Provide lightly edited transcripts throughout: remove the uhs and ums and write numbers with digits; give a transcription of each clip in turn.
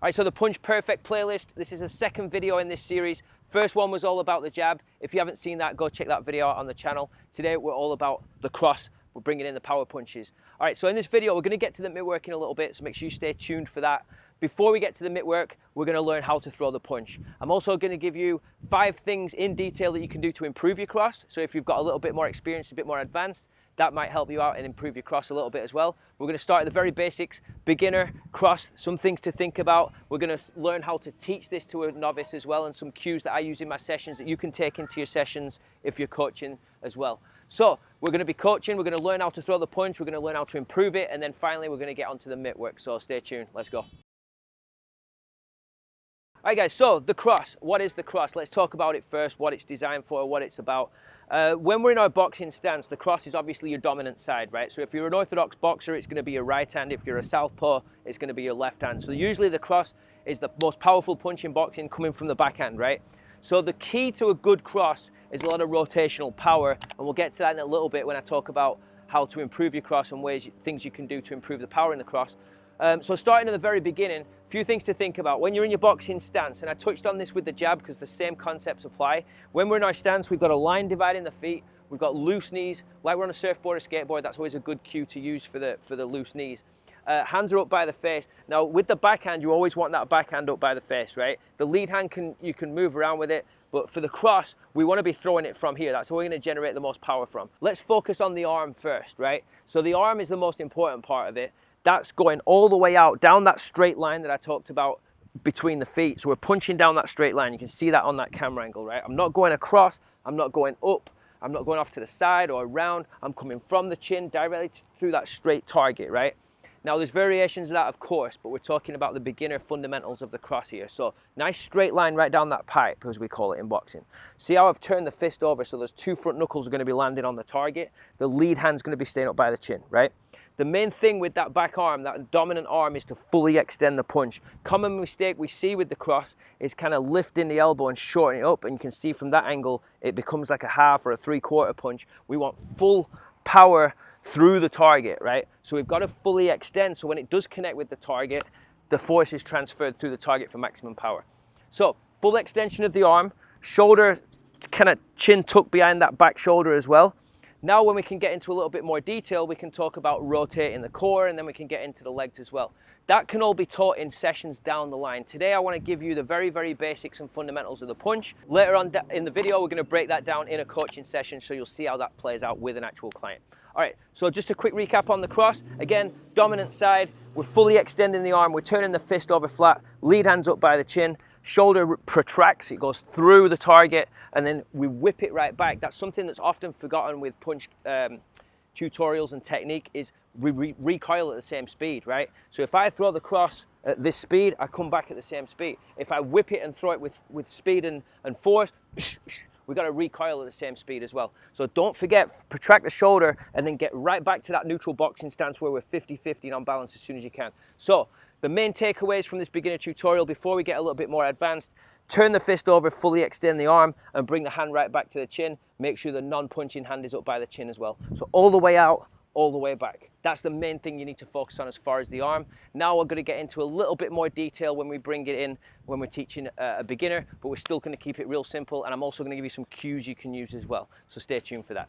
All right, so the Punch Perfect playlist. This is the second video in this series. First one was all about the jab. If you haven't seen that, go check that video out on the channel. Today, we're all about the cross. We're bringing in the power punches. All right, so in this video, we're gonna get to the mittwork in a little bit, so make sure you stay tuned for that. Before we get to the mittwork, we're gonna learn how to throw the punch. I'm also gonna give you 5 things in detail that you can do to improve your cross. So if you've got a little bit more experience, a bit more advanced, that might help you out and improve your cross a little bit as well. We're gonna start at the very basics, beginner, cross, some things to think about. We're gonna learn how to teach this to a novice as well, and some cues that I use in my sessions that you can take into your sessions if you're coaching as well. So we're gonna be coaching, we're gonna learn how to throw the punch, we're gonna learn how to improve it, and then finally we're gonna get onto the mittwork. So stay tuned, let's go. All right guys, so the cross, what is the cross? Let's talk about it first, what it's designed for, what it's about. When we're in our boxing stance, the cross is obviously your dominant side, right? So if you're an orthodox boxer, it's gonna be your right hand. If you're a southpaw, it's gonna be your left hand. So usually the cross is the most powerful punch in boxing coming from the backhand, right? So the key to a good cross is a lot of rotational power, and we'll get to that in a little bit when I talk about how to improve your cross and things you can do to improve the power in the cross. So starting at the very beginning, a few things to think about. When you're in your boxing stance, and I touched on this with the jab because the same concepts apply. When we're in our stance, we've got a line dividing the feet, we've got loose knees, like we're on a surfboard or skateboard. That's always a good cue to use for the loose knees. Hands are up by the face. Now with the backhand, you always want that backhand up by the face, right? The lead hand, you can move around with it, but for the cross, we want to be throwing it from here. That's where we're going to generate the most power from. Let's focus on the arm first, right? So the arm is the most important part of it. That's going all the way out, down that straight line that I talked about between the feet. So we're punching down that straight line. You can see that on that camera angle, right? I'm not going across, I'm not going up, I'm not going off to the side or around. I'm coming from the chin directly through that straight target, right? Now there's variations of that, of course, but we're talking about the beginner fundamentals of the cross here. So nice straight line right down that pipe, as we call it in boxing. See how I've turned the fist over, so those 2 front knuckles are going to be landing on the target. The lead hand's going to be staying up by the chin, right? The main thing with that back arm, that dominant arm, is to fully extend the punch. Common mistake we see with the cross is kind of lifting the elbow and shortening it up, and you can see from that angle, it becomes like a half or a 3/4 punch. We want full power through the target, right? So we've got to fully extend, so when it does connect with the target, the force is transferred through the target for maximum power. So full extension of the arm, shoulder kind of chin tucked behind that back shoulder as well. Now when we can get into a little bit more detail, we can talk about rotating the core, and then we can get into the legs as well. That can all be taught in sessions down the line. Today I want to give you the very, very basics and fundamentals of the punch. Later on in the video, we're going to break that down in a coaching session, so you'll see how that plays out with an actual client. All right, so just a quick recap on the cross. Again, dominant side, we're fully extending the arm, we're turning the fist over flat, lead hands up by the chin, shoulder protracts, it goes through the target, and then we whip it right back. That's something that's often forgotten with punch tutorials and technique, is we recoil at the same speed, right? So if I throw the cross at this speed, I come back at the same speed. If I whip it and throw it with speed and force, we've got to recoil at the same speed as well. So don't forget, protract the shoulder and then get right back to that neutral boxing stance where we're 50-50 and on balance as soon as you can. So the main takeaways from this beginner tutorial, before we get a little bit more advanced: turn the fist over, fully extend the arm, and bring the hand right back to the chin. Make sure the non-punching hand is up by the chin as well. So all the way out, all the way back. That's the main thing you need to focus on as far as the arm. Now we're going to get into a little bit more detail when we bring it in, when we're teaching a beginner, but we're still going to keep it real simple, and I'm also going to give you some cues you can use as well. So stay tuned for that.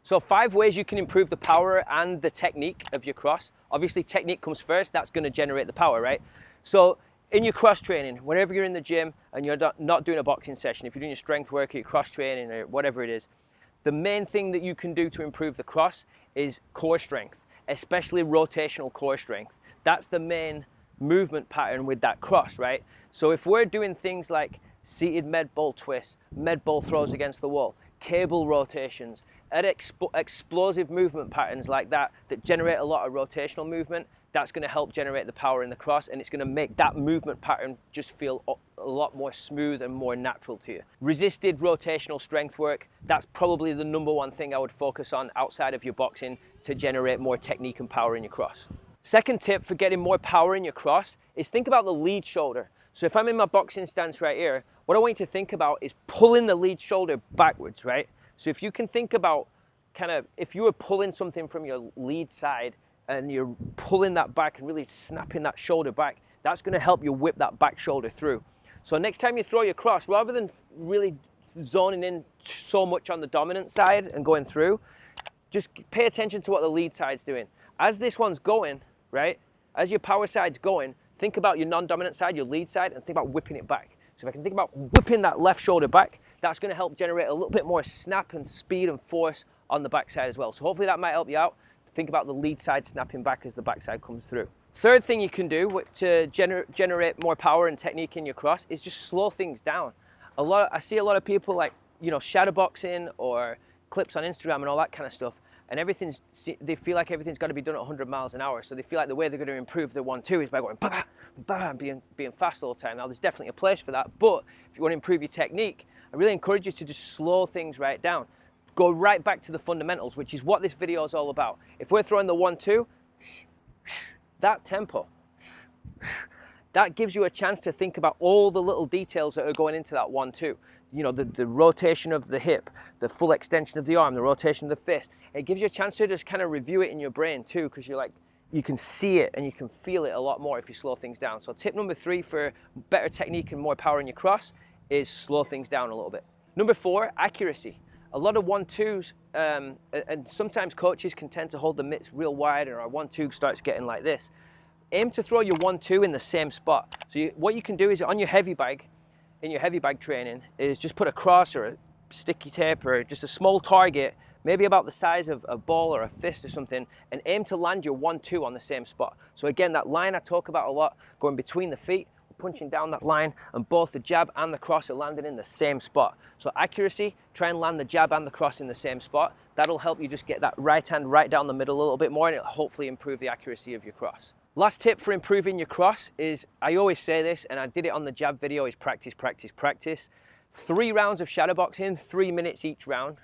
So 5 ways you can improve the power and the technique of your cross. Obviously technique comes first, that's going to generate the power, right? So in your cross training, whenever you're in the gym and you're not doing a boxing session, if you're doing your strength work, your cross training or whatever it is, the main thing that you can do to improve the cross is core strength, especially rotational core strength. That's the main movement pattern with that cross, right? So if we're doing things like seated med ball twists, med ball throws against the wall, cable rotations, at explosive movement patterns like that generate a lot of rotational movement, that's going to help generate the power in the cross, and it's going to make that movement pattern just feel a lot more smooth and more natural to you. Resisted rotational strength work, that's probably the #1 thing I would focus on outside of your boxing to generate more technique and power in your cross. Second tip for getting more power in your cross is think about the lead shoulder. So if I'm in my boxing stance right here, what I want you to think about is pulling the lead shoulder backwards, right? So if you can think about if you were pulling something from your lead side and you're pulling that back and really snapping that shoulder back, that's going to help you whip that back shoulder through. So next time you throw your cross, rather than really zoning in so much on the dominant side and going through, just pay attention to what the lead side's doing. As this one's going, right, as your power side's going, think about your non-dominant side, your lead side, and think about whipping it back. So if I can think about whipping that left shoulder back, that's going to help generate a little bit more snap and speed and force on the backside as well. So hopefully that might help you out. Think about the lead side snapping back as the backside comes through. Third thing you can do to generate more power and technique in your cross is just slow things down. I see a lot of people like, shadow boxing or clips on Instagram and all that kind of stuff, and they feel like everything's got to be done at 100 miles an hour. So they feel like the way they're going to improve their 1-2 is by going bah, bah, being fast all the time. Now there's definitely a place for that, but if you want to improve your technique, I really encourage you to just slow things right down. Go right back to the fundamentals, which is what this video is all about. If we're throwing the 1-2, that tempo, that gives you a chance to think about all the little details that are going into that 1-2. The rotation of the hip, the full extension of the arm, the rotation of the fist. It gives you a chance to just kind of review it in your brain too, because you can see it and you can feel it a lot more if you slow things down. So tip number 3 for better technique and more power in your cross is slow things down a little bit. Number 4, accuracy. A lot of 1-2s, and sometimes coaches can tend to hold the mitts real wide, and our 1-2 starts getting like this. Aim to throw your 1-2 in the same spot. So what you can do is on your heavy bag, in your heavy bag training, is just put a cross or a sticky tape or just a small target, maybe about the size of a ball or a fist or something, and aim to land your 1-2 on the same spot. So again, that line I talk about a lot, going between the feet, punching down that line, and both the jab and the cross are landing in the same spot. So accuracy, try and land the jab and the cross in the same spot. That'll help you just get that right hand right down the middle a little bit more, and it'll hopefully improve the accuracy of your cross. Last tip for improving your cross is, I always say this, and I did it on the jab video, is practice, practice, practice. 3 rounds of shadow boxing, 3 minutes each round.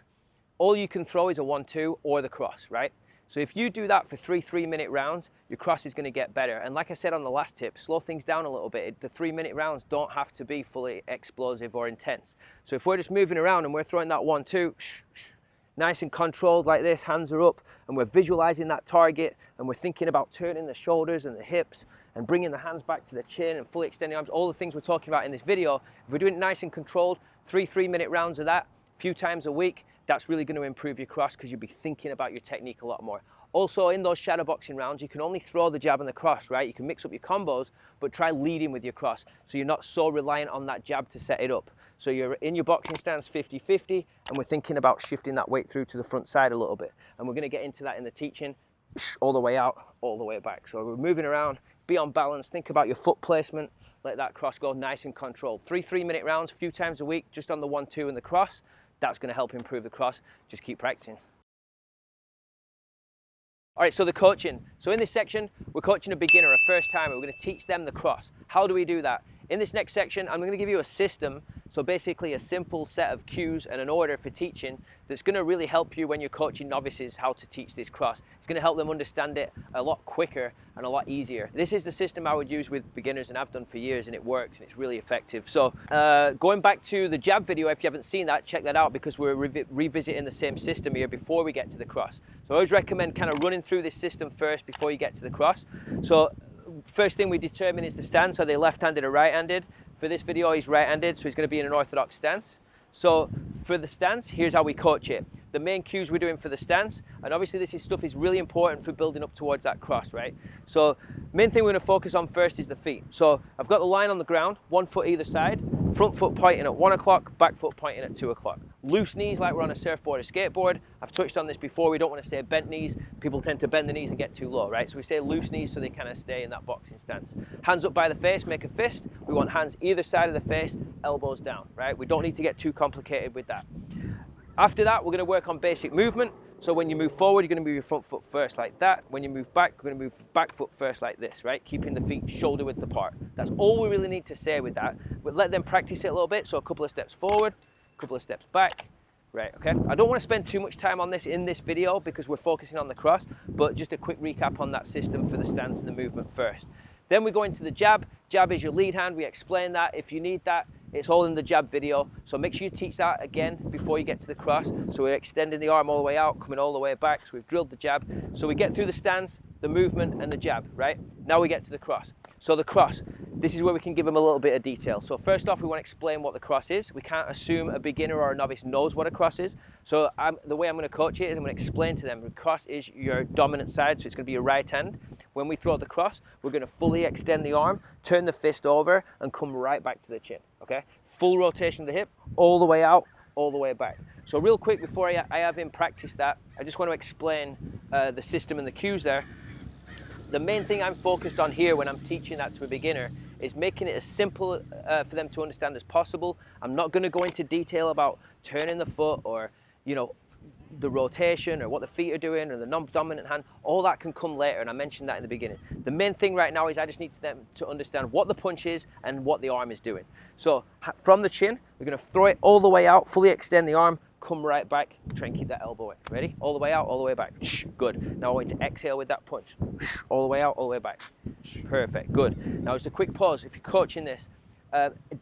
All you can throw is a 1-2 or the cross, right? So if you do that for 3 3-minute rounds, your cross is going to get better. And like I said on the last tip, slow things down a little bit. The 3-minute rounds don't have to be fully explosive or intense. So if we're just moving around and we're throwing that 1-2, nice and controlled like this, hands are up, and we're visualizing that target, and we're thinking about turning the shoulders and the hips and bringing the hands back to the chin and fully extending arms, all the things we're talking about in this video. If we're doing it nice and controlled, 3 3-minute rounds of that, a few times a week, that's really going to improve your cross because you'll be thinking about your technique a lot more. Also, in those shadow boxing rounds, you can only throw the jab and the cross, right? You can mix up your combos, but try leading with your cross so you're not so reliant on that jab to set it up. So you're in your boxing stance 50-50, and we're thinking about shifting that weight through to the front side a little bit. And we're going to get into that in the teaching, all the way out, all the way back. So we're moving around, be on balance, think about your foot placement, let that cross go nice and controlled. 3 3-minute rounds, a few times a week, just on the 1-2 and the cross. That's going to help improve the cross. Just keep practicing. All right, so the coaching. So in this section, we're coaching a beginner, a first timer. We're going to teach them the cross. How do we do that? In this next section, I'm going to give you a system. So basically a simple set of cues and an order for teaching that's going to really help you when you're coaching novices how to teach this cross. It's going to help them understand it a lot quicker and a lot easier. This is the system I would use with beginners, and I've done for years, and it works and it's really effective. So going back to the jab video, if you haven't seen that, check that out, because we're revisiting the same system here before we get to the cross. So I always recommend kind of running through this system first before you get to the cross. So first thing we determine is the stance. Are they left-handed or right-handed? For this video, he's right-handed, so he's going to be in an orthodox stance. So for the stance, here's how we coach it. The main cues we're doing for the stance, and obviously this stuff is really important for building up towards that cross, right? So main thing we're going to focus on first is the feet. So I've got the line on the ground, 1 foot either side, front foot pointing at 1 o'clock, back foot pointing at 2 o'clock. Loose knees like we're on a surfboard or skateboard. I've touched on this before. We don't want to say bent knees. People tend to bend the knees and get too low, right? So we say loose knees so they kind of stay in that boxing stance. Hands up by the face, make a fist. We want hands either side of the face, elbows down, right? We don't need to get too complicated with that. After that, we're going to work on basic movement. So when you move forward, you're going to move your front foot first like that. When you move back, we're going to move back foot first like this, right? Keeping the feet shoulder width apart. That's all we really need to say with that. But let them practice it a little bit. So a couple of steps forward, a couple of steps back. Right, okay. I don't want to spend too much time on this in this video because we're focusing on the cross, but just a quick recap on that system for the stance and the movement first. Then we go into the jab. Jab is your lead hand. We explain that. If you need that, It's all in the jab video. So make sure you teach that again before you get to the cross. So we're extending the arm all the way out, coming all the way back. So we've drilled the jab. So we get through the stance, the movement, and the jab, right? Now we get to the cross. So the cross, this is where we can give them a little bit of detail. So first off, we want to explain what the cross is. We can't assume a beginner or a novice knows what a cross is. So the way I'm going to coach it is I'm going to explain to them the cross is your dominant side, so it's going to be your right hand. When we throw the cross, we're going to fully extend the arm, turn the fist over, and come right back to the chin, okay? Full rotation of the hip, all the way out, all the way back. So real quick, before I have him practice that, I just want to explain the system and the cues there. The main thing I'm focused on here when I'm teaching that to a beginner is making it as simple for them to understand as possible. I'm not going to go into detail about turning the foot or, you know, the rotation or what the feet are doing or the non-dominant hand. All that can come later, and I mentioned that in the beginning. The main thing right now is I just need them to understand what the punch is and what the arm is doing. So from the chin, we're going to throw it all the way out, fully extend the arm, come right back, try and keep that elbow in. Ready? All the way out, all the way back. Good. Now I want you to exhale with that punch. All the way out, all the way back. Perfect. Good. Now just a quick pause. If you're coaching this,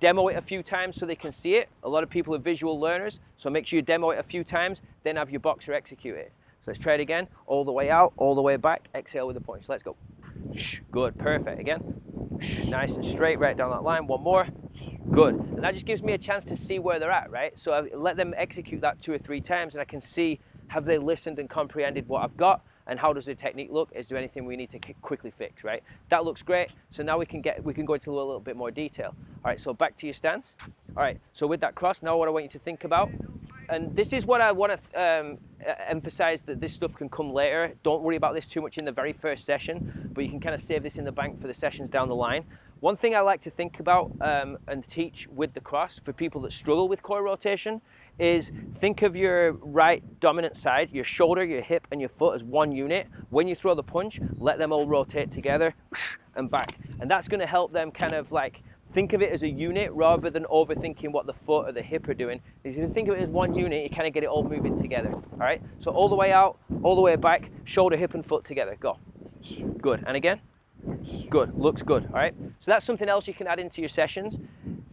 demo it a few times so they can see it. A lot of people are visual learners, so make sure you demo it a few times, then have your boxer execute it. So let's try it again. All the way out, all the way back. Exhale with the punch. Let's go. Good. Perfect. Again. Nice and straight right down that line. One more. Good. And that just gives me a chance to see where they're at, right? So I let them execute that 2 or 3 times, and I can see, have they listened and comprehended what I've got, and how does the technique look? Is there anything we need to quickly fix, right? That looks great. So now we can go into a little bit more detail. All right, so back to your stance. All right, so with that cross, now what I want you to think about, and this is what I want to emphasize, that this stuff can come later. Don't worry about this too much in the very first session, but you can kind of save this in the bank for the sessions down the line. One thing I like to think about and teach with the cross for people that struggle with core rotation is think of your right dominant side, your shoulder, your hip, and your foot as one unit. When you throw the punch, let them all rotate together and back. And that's going to help them kind of like think of it as a unit rather than overthinking what the foot or the hip are doing. If you think of it as one unit, you kind of get it all moving together. All right, so all the way out, all the way back, shoulder, hip, and foot together. Go. Good. And again. Good. Looks good. All right, so that's something else you can add into your sessions.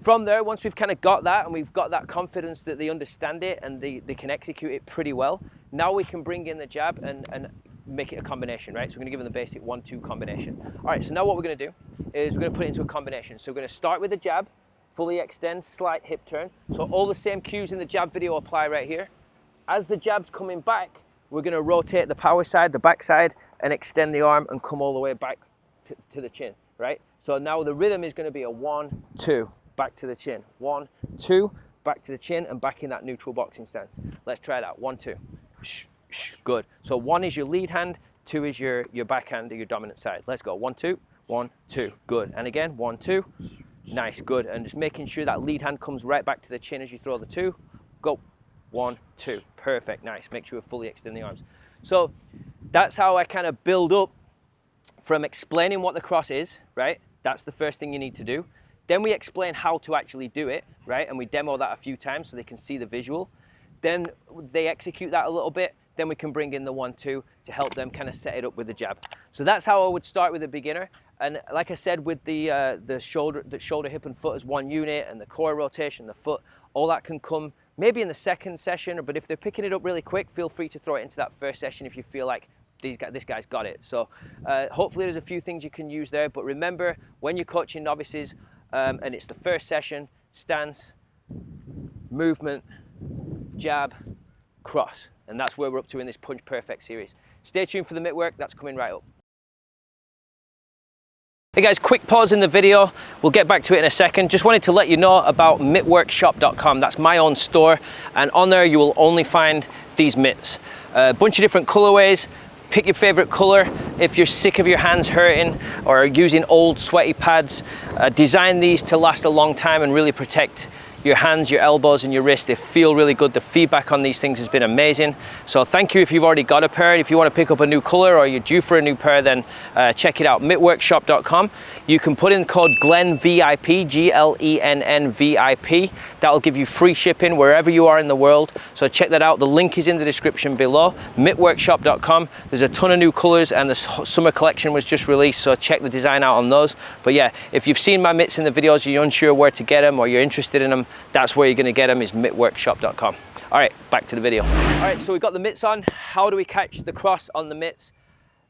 From there, once we've kind of got that and we've got that confidence that they understand it and they can execute it pretty well, now we can bring in the jab and make it a combination, right? So we're going to give them the basic 1-2 combination. All right, so now what we're going to do is we're going to put it into a combination. So we're going to start with the jab, fully extend, slight hip turn. So all the same cues in the jab video apply right here. As the jab's coming back, we're going to rotate the power side, the back side, and extend the arm and come all the way back to the chin, right? So now the rhythm is going to be a 1-2, back to the chin. 1-2, back to the chin, and back in that neutral boxing stance. Let's try that. 1-2. Good. So 1 is your lead hand, 2 is your backhand or your dominant side. Let's go. 1-2, 1-2. Good. And again, 1-2. Nice. Good. And just making sure that lead hand comes right back to the chin as you throw the 2. Go. 1-2. Perfect. Nice. Make sure you fully extend the arms. So that's how I kind of build up from explaining what the cross is, right? That's the first thing you need to do. Then we explain how to actually do it, right? And we demo that a few times so they can see the visual. Then they execute that a little bit. Then we can bring in the 1-2 to help them kind of set it up with the jab. So that's how I would start with a beginner. And like I said, with the shoulder, hip, and foot as one unit, and the core rotation, the foot, all that can come maybe in the second session. But if they're picking it up really quick, feel free to throw it into that first session if you feel like this guy's got it. So hopefully there's a few things you can use there. But remember, when you're coaching novices and it's the first session, stance, movement, jab, cross. And that's where we're up to in this Punch Perfect series. Stay tuned for the Mittwork, that's coming right up. Hey guys, quick pause in the video. We'll get back to it in a second. Just wanted to let you know about mittworkshop.com. That's my own store. And on there you will only find these mitts. A bunch of different colorways. Pick your favorite color. If you're sick of your hands hurting or using old sweaty pads, design these to last a long time and really protect your hands, your elbows, and your wrists. They feel really good. The feedback on these things has been amazing. So thank you if you've already got a pair. If you want to pick up a new color or you're due for a new pair, then check it out, mittworkshop.com. You can put in code GLENVIP, GLENN VIP. That'll give you free shipping wherever you are in the world. So check that out. The link is in the description below, mittworkshop.com. There's a ton of new colors, and the summer collection was just released, so check the design out on those. But yeah, if you've seen my mitts in the videos, you're unsure where to get them or you're interested in them, that's where you're going to get them, is mittworkshop.com. All right, back to the video. All right, so we've got the mitts on. How do we catch the cross on the mitts?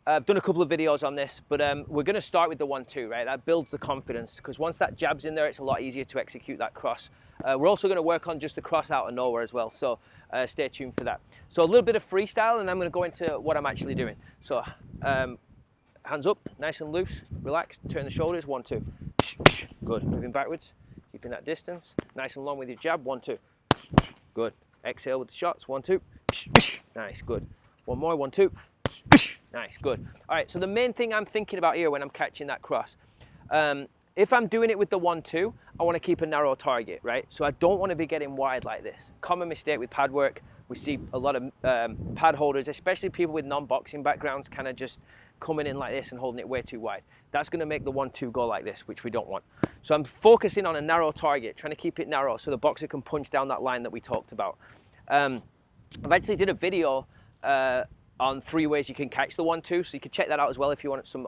I've done a couple of videos on this, but we're going to start with the 1-2, right? That builds the confidence, because once that jab's in there, it's a lot easier to execute that cross. We're also going to work on just the cross out of nowhere as well, so stay tuned for that. So a little bit of freestyle, and I'm going to go into what I'm actually doing. So hands up, nice and loose, relax, turn the shoulders, 1-2. Good, moving backwards, keeping that distance, nice and long with your jab, 1-2. Good, exhale with the shots, 1-2. Nice, good. One more, 1-2. Nice, good. All right, so the main thing I'm thinking about here when I'm catching that cross, if I'm doing it with the 1-2, I want to keep a narrow target, right? So I don't want to be getting wide like this. Common mistake with pad work. We see a lot of pad holders, especially people with non-boxing backgrounds, kind of just coming in like this and holding it way too wide. That's going to make the 1-2 go like this, which we don't want. So I'm focusing on a narrow target, trying to keep it narrow so the boxer can punch down that line that we talked about. I've actually did a video on 3 ways you can catch the 1-2, so you can check that out as well if you want some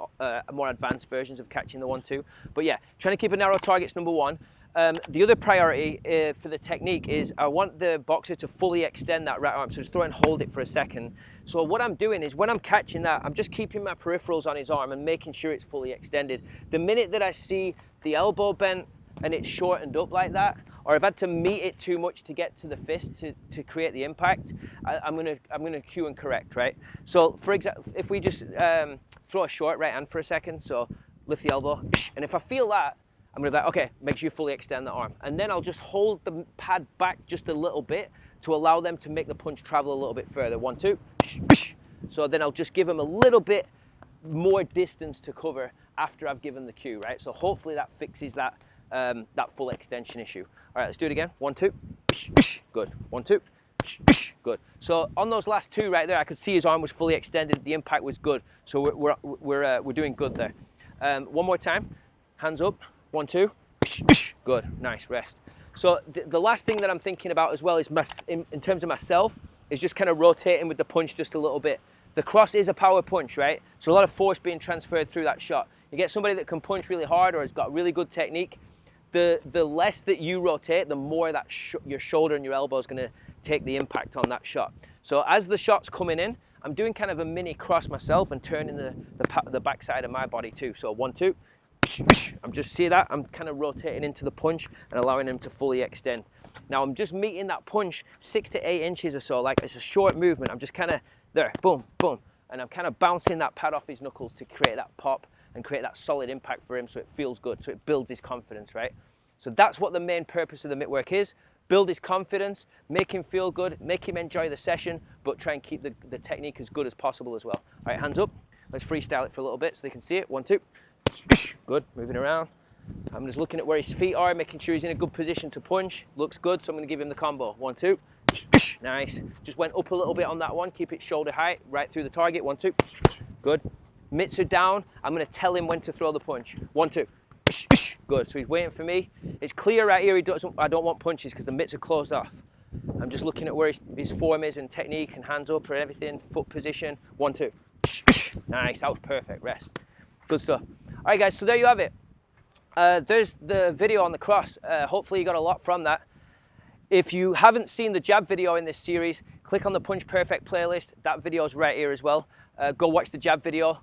more advanced versions of catching the 1-2. But yeah, trying to keep a narrow target is number one. The other priority for the technique is I want the boxer to fully extend that right arm, so just throw and hold it for a second. So what I'm doing is when I'm catching that, I'm just keeping my peripherals on his arm and making sure it's fully extended. The minute that I see the elbow bent and it's shortened up like that, or I've had to meet it too much to get to the fist to create the impact, I'm gonna cue and correct, right? So for example, if we just throw a short right hand for a second, so lift the elbow, and if I feel that, I'm gonna be like, okay, make sure you fully extend the arm. And then I'll just hold the pad back just a little bit to allow them to make the punch travel a little bit further. 1-2. So then I'll just give them a little bit more distance to cover after I've given the cue, right? So hopefully that fixes that that full extension issue. All right, let's do it again. 1-2. Good. 1-2. Good. So on those last two right there, I could see his arm was fully extended. The impact was good. So we're doing good there. One more time. Hands up. 1-2. Good. Nice. Rest. So the last thing that I'm thinking about as well is in terms of myself is just kind of rotating with the punch just a little bit. The cross is a power punch, right? So a lot of force being transferred through that shot. You get somebody that can punch really hard or has got really good technique, the less that you rotate, the more that your shoulder and your elbow is going to take the impact on that shot. So as the shot's coming in, I'm doing kind of a mini cross myself and turning the backside of my body too. So 1-2. I'm just, see that? I'm kind of rotating into the punch and allowing him to fully extend. Now I'm just meeting that punch 6 to 8 inches or so, like it's a short movement. I'm just kind of there, boom, boom. And I'm kind of bouncing that pad off his knuckles to create that pop and create that solid impact for him so it feels good, so it builds his confidence, right? So that's what the main purpose of the mitt work is. Build his confidence, make him feel good, make him enjoy the session, but try and keep the technique as good as possible as well. All right, hands up. Let's freestyle it for a little bit so they can see it. 1-2. Good, moving around. I'm just looking at where his feet are, making sure he's in a good position to punch. Looks good, so I'm gonna give him the combo. 1-2. Nice. Just went up a little bit on that one. Keep it shoulder height, right through the target. 1-2. Good. Mitts are down. I'm gonna tell him when to throw the punch. 1-2. Good, so he's waiting for me. It's clear right here, I don't want punches because the mitts are closed off. I'm just looking at where his form is and technique and hands up and everything, foot position. 1-2. Nice, that was perfect, rest. Good stuff. All right guys, so there you have it. There's the video on the cross. Hopefully you got a lot from that. If you haven't seen the jab video in this series, click on the Punch Perfect playlist. That video is right here as well. Go watch the jab video.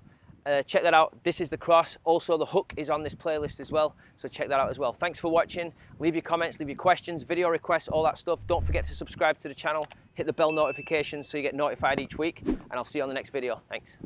Check that out. This is the cross. Also, the hook is on this playlist as well, so check that out as well. Thanks for watching. Leave your comments, leave your questions, video requests, all that stuff. Don't forget to subscribe to the channel. Hit the bell notifications so you get notified each week, and I'll see you on the next video. Thanks.